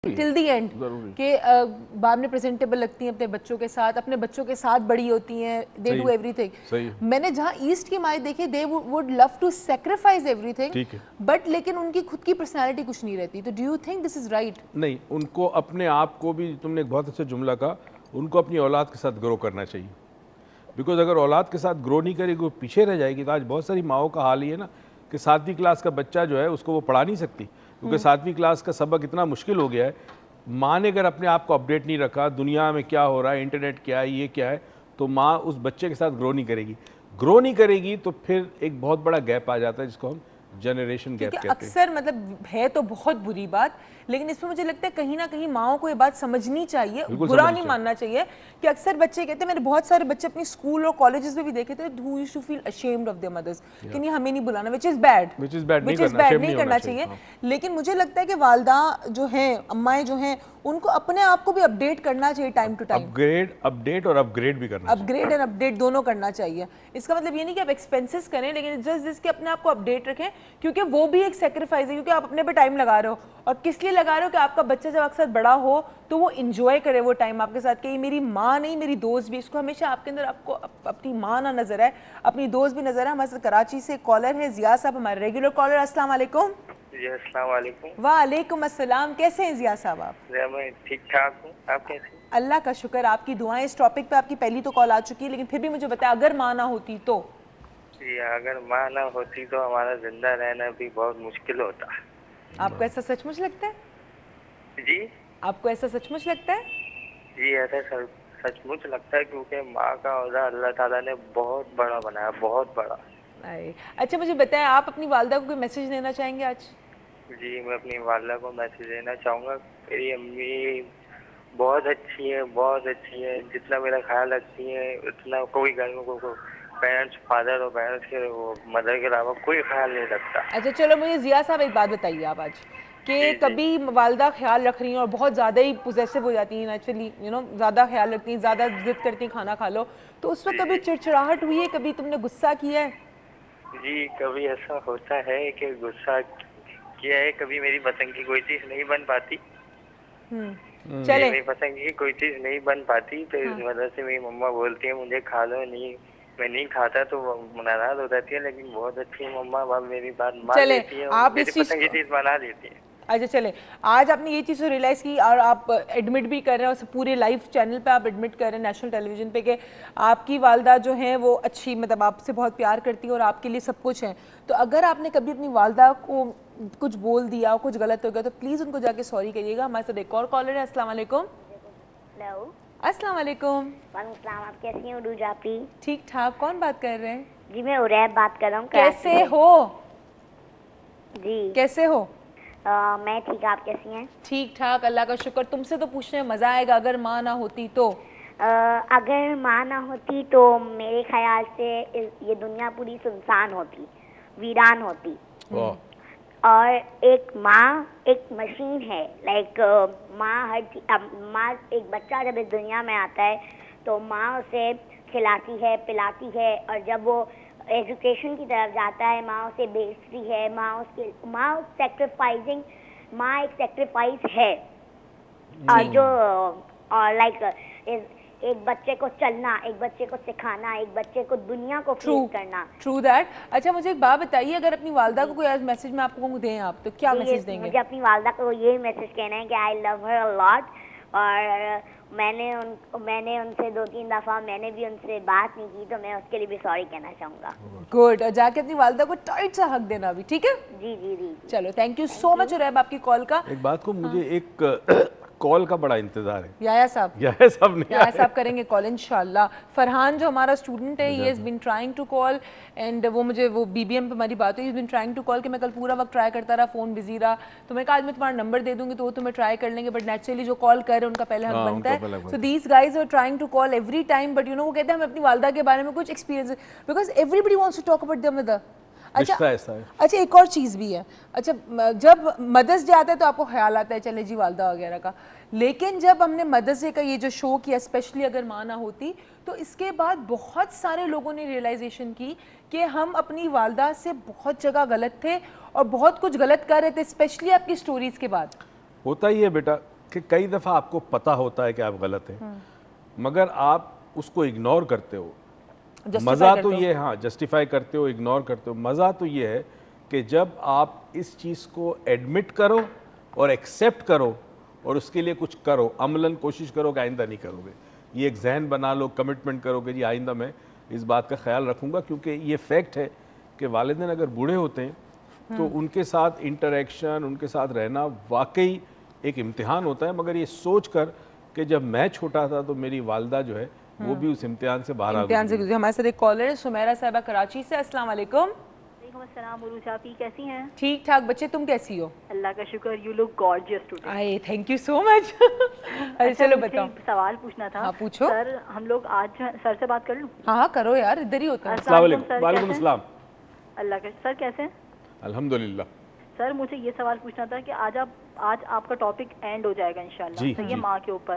Till the end کہ بعد میں پریزنٹیبل لگتی ہیں اپنے بچوں کے ساتھ، اپنے بچوں کے ساتھ بڑی ہوتی ہیں، دے ڈو ایوری تھنگ. میں نے جہاں ایسٹ کی مائیں دیکھی they would love to sacrifice everything, but لیکن ان کی خود کی پرسنالٹی کچھ نہیں رہتی. تو do you think this is right? نہیں، ان کو اپنے آپ کو بھی، تم نے ایک بہت اچھا جملہ کہا، ان کو اپنی اولاد کے ساتھ گرو کرنا چاہیے. بیکاز اگر اولاد کے ساتھ گرو نہیں کرے گی، وہ پیچھے رہ جائے گی. تو آج بہت ساری ماؤں کا حال یہ ہے نا کہ 7ویں کلاس کا بچہ جو ہے اس کو وہ پڑھا نہیں سکتی، کیونکہ 7ویں کلاس کا سبق اتنا مشکل ہو گیا ہے. ماں نے اگر اپنے آپ کو اپڈیٹ نہیں رکھا، دنیا میں کیا ہو رہا ہے، انٹرنیٹ کیا ہے، یہ کیا ہے، تو ماں اس بچے کے ساتھ گرو نہیں کرے گی. گرو نہیں کرے گی تو پھر ایک بہت بڑا گیپ آ جاتا ہے جس کو ہم جنریشن گیپ کہتے ہیں. اکثر مطلب ہے تو بہت بری بات، لیکن اس میں مجھے لگتا ہے کہیں نہ کہیں ماؤں کو یہ بات سمجھنی چاہیے، برا نہیں ماننا چاہیے کہ اکثر بچے کہتے ہیں، میں نے بہت سارے بچے اپنی اسکول اور کالجز میں بھی دیکھے تھے who used to feel ashamed of their mothers کہ نہیں ہمیں نہیں بلانا، which is bad نہیں کرنا چاہیے. لیکن مجھے لگتا ہے کہ والدہ جو ہیں، امائیں جو ہیں، ان کو اپنے آپ کو بھی اپڈیٹ کرنا چاہیے ٹائم ٹو ٹائم. اپڈیٹ اور اپگریڈ بھی کرنا چاہیے. اپگریڈ اینڈ اپڈیٹ دونوں کرنا چاہیے. اس کا مطلب یہ نہیں کہ آپ ایکسپینسز کریں، لیکن جس کے اپنے آپ کو اپڈیٹ رکھیں، کیونکہ وہ بھی ایک سیکریفائز ہے، کیونکہ آپ اپنے پہ ٹائم لگا رہے ہو. اور کس لیے لگا رہے ہو کہ آپ کا بچہ جب اکثر بڑا ہو تو وہ انجوائے کرے وہ ٹائم آپ کے ساتھ، کہ یہ میری ماں نہیں میری دوست بھی. اس کو ہمیشہ آپ کے اندر آپ کو اپنی ماں نہ نظر ہے، اپنی دوست بھی نظر ہے. ہمارے ساتھ کراچی سے کالر ہے ضیاء صاحب، ہمارے ریگولر کالر. السلام علیکم. جی السلام علیکم. وعلیکم السلام. کیسے ہیں ضیاء صاحب آپ؟ میں ٹھیک ٹھاک ہوں، آپ کیسے ہیں؟ اللہ کا شکر، آپ کی دعائیں. اس ٹاپک پہ آپ کی پہلی تو کال آ چکی ہے، لیکن پھر بھی مجھے بتائیں اگر ماں نہ ہوتی تو؟ جی اگر ماں نہ ہوتی تو ہمارا زندہ رہنا بھی بہت مشکل ہوتا. آپ کو ایسا سچ مچ لگتا ہے؟ جی آپ کو ایسا سچ مچ لگتا ہے؟ جی ایسا سچ مچ لگتا ہے، کیونکہ ماں کا عہدہ اللہ تعالیٰ نے بہت بڑا بنایا، بہت بڑا. اچھا مجھے بتائیں، آپ اپنی والدہ کو کوئی میسج دینا چاہیں گے آج؟ جی میں اپنی والدہ کو میسج دینا چاہوں گا. میری امی بہت اچھی ہیں، بہت اچھی ہیں. جتنا میرا خیال رکھتی ہیں اتنا کوئی گھر میں کوئی پیرنٹس، فادر اور پیرنٹس کے مدر کے علاوہ کوئی خیال نہیں رکھتا. اچھا چلو مجھے ضیاء صاحب ایک بات بتائیے آپ آج، کہ کبھی والدہ خیال رکھ رہی ہیں اور بہت زیادہ ہی پوزیسو ہو جاتی ہیں، نیچرلی زیادہ خیال رکھتی ہیں، زیادہ ضد کرتی ہیں کھانا کھا لو، تو اس وقت کبھی چڑچڑاہٹ ہوئی ہے، کبھی تم نے غصہ کیا ہے؟ جی کبھی ایسا ہوتا ہے کہ غصہ کیا ہے. کبھی میری پسند کی کوئی چیز نہیں بن پاتی، میری پسند کی کوئی چیز نہیں بن پاتی، تو اس وجہ سے میری مما بولتی ہیں مجھے کھا لو. نہیں میں نہیں کھاتا تو وہ ناراض ہو جاتی ہے، لیکن بہت اچھی مما میری بات مان لیتی ہے اور میری پسند کی چیز بنا دیتی ہے. اچھا چلیں، آج آپ نے یہ چیز ریئلائز کی اور آپ ایڈمٹ بھی کر رہے ہیں، اور پورے لائیو چینل پہ آپ ایڈمٹ کر رہے ہیں، نیشنل ٹیلی ویژن پہ، کہ آپ کی والدہ جو ہیں وہ اچھی، مطلب آپ سے بہت پیار کرتی ہیں اور آپ کے لیے سب کچھ ہیں. تو اگر آپ نے کبھی اپنی والدہ کو کچھ بول دیا، کچھ غلط ہو گیا، تو پلیز ان کو جا کے سوری کہیے گا. ہمارے ساتھ ایک اور کالر ہے. السلام علیکم. ہیلو. السلام علیکم. وعلیکم السلام. آپ کیسی ہیں عروج آپی؟ ٹھیک ٹھاک. کون بات کر رہے ہیں؟ جی میں عریب بات کر رہا ہوں. کیسے ہو؟ جی کیسے ہو؟ میں ٹھیک. آپ کیسی ہیں؟ ٹھیک ٹھاک اللہ کا شکر. تم سے تو پوچھنے میں مزہ آئے گا، اگر ماں نہ ہوتی تو؟ اگر ماں نہ ہوتی تو میرے خیال سے یہ دنیا پوری سنسان ہوتی، ویران ہوتی. اور ایک ماں ایک مشین ہے، لائک ماں ماں ایک بچہ جب اس دنیا میں آتا ہے تو ماں اسے کھلاتی ہے، پلاتی ہے، اور جب وہ ایجوکیشن کی طرف جاتا ہے ماں اسے بیچتی ہے. ماں سیکریفائزنگ، ماں ایک سیکریفائز ہے. اور جو لائک ایک بچے کو چلنا، ایک بچے کو سکھانا، ایک بچے کو دنیا کو فیس کرنا. True that. اچھا مجھے ایک بات بتائیے، اگر اپنی والدہ کو کوئی آج میسج میں آپ کو دیں آپ، تو کیا میسج دیں گے؟ مجھے اپنی والدہ کو یہ میسج کہنا ہے کہ آئی لو ہر اے لاٹ. اور میں نے ان سے 2-3 دفعہ میں نے بھی ان سے بات نہیں کی، تو میں اس کے لیے بھی سوری کہنا چاہوں گا. گڈ. اور جا کے اپنی والدہ کو ٹائٹ سا حق دینا بھی، ٹھیک ہے؟ جی جی جی. چلو تھینک یو سو مچ عریب آپ کی کال کا. ایک بات کو مجھے ایک کال کا بڑا انتظار ہے. یحییٰ صاحب یحییٰ صاحب کریں گے کال انشاءاللہ. فرحان جو ہمارا اسٹوڈنٹ ہے، he has been trying to call, and وہ مجھے وہ بی بی ایم پہ ہماری بات ہوئی، he has been trying to call, کہ میں کل پورا وقت ٹرائی کرتا رہا، فون بزی رہا. تو میں کہا آج میں تمہارا نمبر دے دوں گی تو وہ تمہیں ٹرائی کر لیں گے، بٹ نیچرلی جو کال کر رہے ہیں ان کا پہلے حق بنتا ہے. So these guys are trying to call every time, but وہ کہتے ہیں ہمیں اپنی والدہ کے بارے میں کچھ experience, because everybody wants to talk about their mother. اچھا ایک اور چیز بھی ہے. اچھا جب مدرس ڈے آتا ہے تو آپ کو خیال آتا ہے چلے جی والدہ وغیرہ کا، لیکن جب ہم نے مدرس ڈے کا یہ جو شو کیا، اسپیشلی اگر ماں نہ ہوتی، تو اس کے بعد بہت سارے لوگوں نے ریئلائزیشن کی کہ ہم اپنی والدہ سے بہت جگہ غلط تھے اور بہت کچھ غلط کر رہے تھے، اسپیشلی آپ کی سٹوریز کے بعد. ہوتا ہی ہے بیٹا. کہ کئی دفعہ آپ کو پتہ ہوتا ہے کہ آپ غلط ہیں مگر آپ اس کو اگنور کرتے ہو. مزہ تو یہ ہاں جسٹیفائی کرتے ہو, اگنور کرتے ہو. مزہ تو یہ ہے کہ جب آپ اس چیز کو ایڈمٹ کرو اور ایکسیپٹ کرو اور اس کے لیے کچھ کرو, عملاً کوشش کرو کہ آئندہ نہیں کرو گے. یہ ایک ذہن بنا لو, کمٹمنٹ کرو کہ جی آئندہ میں اس بات کا خیال رکھوں گا, کیونکہ یہ فیکٹ ہے کہ والدین اگر بوڑھے ہوتے ہیں تو ان کے ساتھ انٹریکشن, ان کے ساتھ رہنا واقعی ایک امتحان ہوتا ہے. مگر یہ سوچ کر کہ جب میں چھوٹا تھا تو میری والدہ جو ہے وہ بھی اس امتحان سے باہر آ گئی. ہمارے ساتھ ایک کالر ہے سمیرہ صاحبہ کراچی سے. السلام علیکم. وعلیکم السلام عروج, آپ کیسی ہیں؟ ٹھیک ٹھاک بچے, تم کیسی ہو؟ اللہ کا شکر, یو لک گارجیس ٹوڈے. آئے تھینک یو سو مچ. چلو بتاؤ. سوال پوچھنا تھا. ہاں پوچھو. سر ہم لوگ آج سر سے بات کر لوں؟ ہاں کرو یار, ادھر ہی ہوتا ہے. السلام علیکم. وعلیکم السلام. اللہ کا سر کیسے ہیں؟ الحمدللہ. سر مجھے یہ سوال پوچھنا تھا کہ آج آپ کا ٹاپک اینڈ ہو جائے گا انشاءاللہ, تو یہ ماں کے اوپر,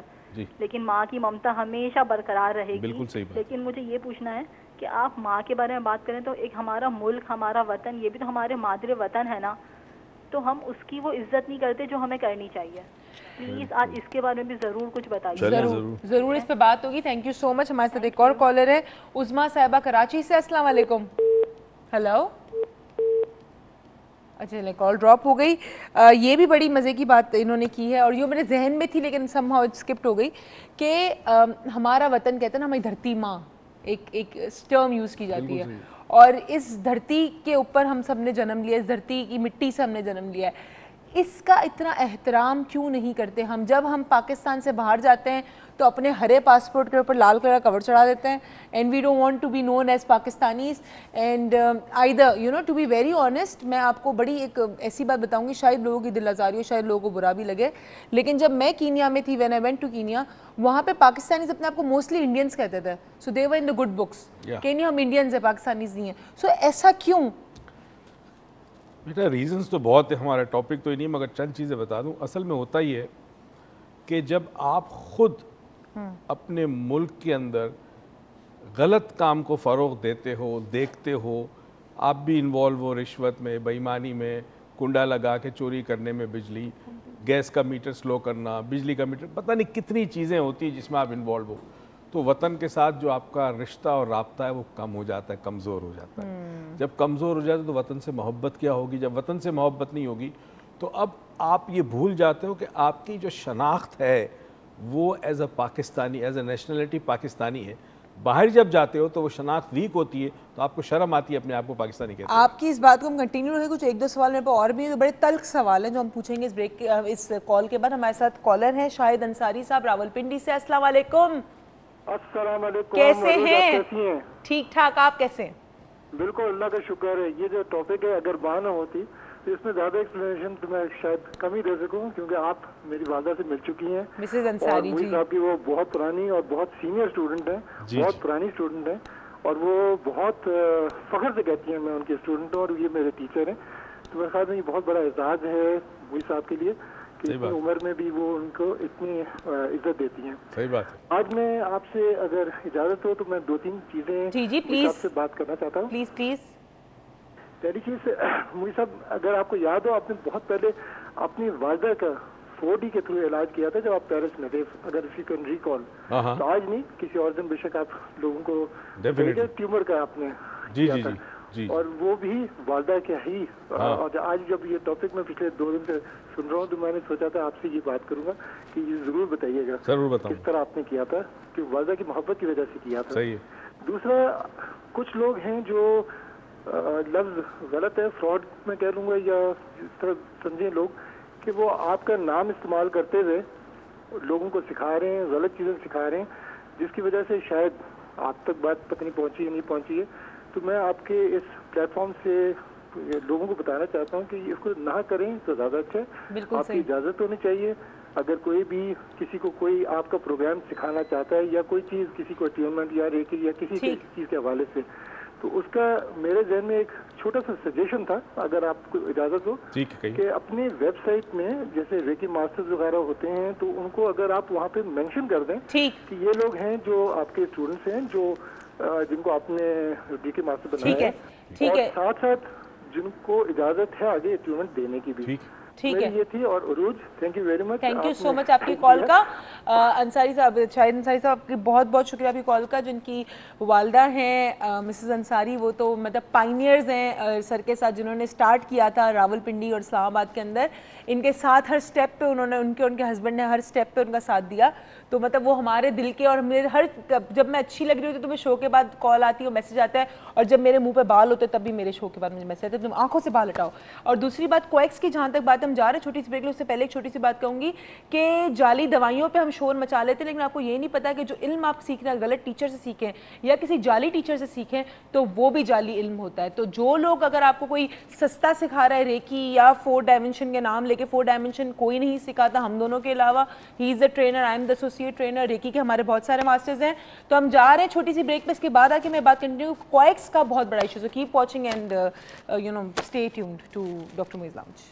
لیکن ماں کی ممتا ہمیشہ برقرار رہے گی. بالکل صحیح بات. لیکن مجھے یہ پوچھنا ہے کہ آپ ماں کے بارے میں بات کریں تو ایک ہمارا ملک, ہمارا وطن, یہ بھی تو ہمارے مادر وطن ہے نا, تو ہم اس کی وہ عزت نہیں کرتے جو ہمیں کرنی چاہیے. پلیز آج اس کے بارے میں بھی ضرور کچھ بتائیے. ضرور اس پہ بات ہوگی. تھینک یو سو مچ. ہمارے ساتھ ایک اور کالر ہے عظما صاحبہ کراچی سے. السلام علیکم. ہیلو. اچھا کال ڈراپ ہو گئی. یہ بھی بڑی مزے کی بات انہوں نے کی ہے اور یہ میرے ذہن میں تھی لیکن سم ہاؤ اسکپٹ ہو گئی کہ ہمارا وطن کہتے ہیں نا, ہماری دھرتی ماں, ایک ٹرم یوز کی جاتی ہے, اور اس دھرتی کے اوپر ہم سب نے جنم لیا, اس دھرتی کی مٹی سے ہم نے جنم لیا ہے. اس کا اتنا احترام کیوں نہیں کرتے ہم؟ جب ہم پاکستان سے باہر جاتے ہیں تو اپنے ہرے پاسپورٹ کے اوپر لال کلر کا کور چڑھا دیتے ہیں, and we don't want to be known as Pakistanis. And either you know to be very honest, میں آپ کو بڑی ایک ایسی بات بتاؤں گی, شاید لوگوں کی دل آزاری ہو, شاید لوگوں کو برا بھی لگے, لیکن جب میں کینیا میں تھی, when I went to Kenya, وہاں پہ پاکستانیز اپنے آپ کو موسٹلی انڈینس کہتے تھے. سو دے ور ان دا گڈ بکس کہ نہیں ہم انڈینز ہیں, پاکستانیز نہیں ہیں. سو ایسا کیوں؟ بیٹا ریزنز تو بہت ہیں, ہمارا ٹاپک تو ہی نہیں, مگر چند چیزیں بتا دوں. اصل میں ہوتا ہی ہے کہ جب آپ خود اپنے ملک کے اندر غلط کام کو فروغ دیتے ہو, دیکھتے ہو, آپ بھی انوالو ہو رشوت میں, بے ایمانی میں, کنڈا لگا کے چوری کرنے میں, بجلی گیس کا میٹر سلو کرنا, بجلی کا میٹر, پتہ نہیں کتنی چیزیں ہوتی ہیں جس میں آپ انوالو ہو, تو وطن کے ساتھ جو آپ کا رشتہ اور رابطہ ہے وہ کم ہو جاتا ہے, کمزور ہو جاتا ہے. جب کمزور ہو جاتا ہے تو وطن سے محبت کیا ہوگی؟ جب وطن سے محبت نہیں ہوگی تو اب آپ یہ بھول جاتے ہو کہ آپ کی جو شناخت ہے وہ as a Pakistani, as a nationality Pakistani ہے. باہر جب جاتے ہو تو وہ شناخت ویک ہوتی ہے, تو آپ کو شرم آتی ہے اپنے آپ کو پاکستانی کہتے ہیں. آپ کی اس بات کو ہم کنٹینیو رہے, کچھ ایک دو سوال میرے پاس اور بھی ہیں, بڑے تلخ سوال ہیں جو ہم پوچھیں گے اس بریک کے, اس کال کے بعد. ہمارے ساتھ کالر ہیں شاہد انصاری صاحب راولپنڈی سے. السلام علیکم. السلام علیکم. کیسے ہیں؟ ٹھیک ٹھاک, آپ کیسے ہیں؟ بالکل اللہ کا شکر ہے. یہ جو ٹاپک ہے اگر ماں نہ ہوتی تو اس میں زیادہ ایکسپلینیشن تو میں شاید کم ہی دے سکوں, کیونکہ آپ میری والدہ سے مل چکی ہیں. مسز انصاری جی صاحب کی وہ بہت پرانی اور بہت سینئر اسٹوڈنٹ ہیں, بہت پرانی اسٹوڈنٹ ہیں, اور وہ بہت فخر سے کہتی ہیں میں ان کے اسٹوڈنٹ ہوں اور یہ میرے ٹیچر ہیں. تو میرے خیال میں یہ بہت بڑا اعزاز ہے وہی صاحب کے لیے کہ اتنی عمر میں بھی وہ ان کو اتنی عزت دیتی ہیں. صحیح بات ہے. آج میں آپ سے اگر اجازت ہو تو میں دو تین چیزیں آپ سے بات کرنا چاہتا ہوں. Please please. پہلی چیز مجھے صاحب اگر آپ کو یاد ہو, آپ نے بہت پہلے اپنی والدہ کا 4D کے تھرو علاج کیا تھا جب آپ پیرس میں تھے, اگر اسی کو ریکال. تو آج نہیں, کسی اور دن بے شک آپ لوگوں کو ٹیومر کا آپ نے کیا تھا, اور وہ بھی والدہ کے ہی. اور آج جب یہ ٹاپک میں پچھلے 2 دن سے سن رہا ہوں تو میں نے سوچا تھا آپ سے یہ بات کروں گا کہ یہ ضرور بتائیے گا کس طرح آپ نے کیا تھا, کہ والدہ کی محبت کی وجہ سے کیا تھا. دوسرا, کچھ لوگ ہیں جو لفظ غلط ہے, فراڈ میں کہہ لوں گا یا جس طرح سمجھیں لوگ, کہ وہ آپ کا نام استعمال کرتے ہوئے لوگوں کو سکھا رہے ہیں, غلط چیزیں سکھا رہے ہیں, جس کی وجہ سے شاید آپ تک بات پتہ نہیں پہنچی یا نہیں پہنچی ہے. تو میں آپ کے اس پلیٹ فارم سے لوگوں کو بتانا چاہتا ہوں کہ اس کو نہ کریں تو زیادہ اچھا ہے. آپ کی اجازت ہونی چاہیے. اگر کوئی بھی کسی کو کوئی آپ کا پروگرام سکھانا چاہتا ہے یا کوئی چیز کسی کو اٹیونمنٹ یا ریکی یا کسی چیز کے حوالے سے, تو اس کا میرے ذہن میں ایک چھوٹا سا سجیشن تھا, اگر آپ کو اجازت ہو, کہ اپنی ویب سائٹ میں جیسے ریکی ماسٹرز وغیرہ ہوتے ہیں تو ان کو اگر آپ وہاں پہ مینشن کر دیں کہ یہ لوگ ہیں جو آپ کے اسٹوڈنٹس ہیں جو جن کو آپ نے ریکی ماسٹر بنایا ہے, اور ساتھ ساتھ جن کو اجازت ہے آگے اٹیونمنٹ دینے کی بھی. ٹھیک ہے یہ تھی. اور Urooj thank you very much, thank you so much آپ کی کال کا. انصاری صاحب, شاہد انصاری صاحب آپ کی بہت بہت شکریہ آپ کی کال کا. جن کی والدہ ہیں مسز انصاری, وہ تو مطلب پائنیئرز ہیں سر کے ساتھ, جنہوں نے اسٹارٹ کیا تھا راول پنڈی اور اسلام آباد کے اندر. ان کے ساتھ ہر اسٹیپ پہ انہوں نے, ان کے ہسبینڈ نے ہر اسٹیپ پہ ان کا ساتھ دیا. تو مطلب وہ ہمارے دل کے, اور میرے ہر جب میں اچھی لگ رہی ہوتی تو میں شو کے بعد کال آتی ہے, میسج آتا ہے, اور جب میرے منہ پہ بال ہوتے تب بھی میرے شو کے بعد مجھے میسج آتا ہے تم آنکھوں سے بال ہٹاؤ. اور دوسری بات کویکس کی جہاں تک بات ہم جا رہے ہیں چھوٹی سی بریک, اس سے پہلے ایک چھوٹی سی بات کہوں گی کہ جعلی دوائیوں پہ ہم شور مچا لیتے ہیں, لیکن آپ کو یہ نہیں پتا کہ جو علم آپ سیکھ رہے ہیں غلط ٹیچر سے سیکھیں یا کسی جعلی ٹیچر سے سیکھیں تو وہ بھی جعلی علم ہوتا ہے. تو جو لوگ اگر آپ کو کوئی سستا سکھا رہا ہے ریکی یا 4 ڈائمنشن کے نام لے کے, 4 ڈائمنشن کوئی نہیں سکھاتا ہم دونوں کے علاوہ, he is a trainer, I am the associate trainer. Reiki کے ہمارے بہت سارے ماسٹرز ہیں. تو ہم جا رہے ہیں چھوٹی سی بریک پہ, اس کے بعد آ کے میں بات کنٹینیو. کویکس کا بہت بڑا issue, so keep watching and you know stay tuned to doctor Moiz lounge.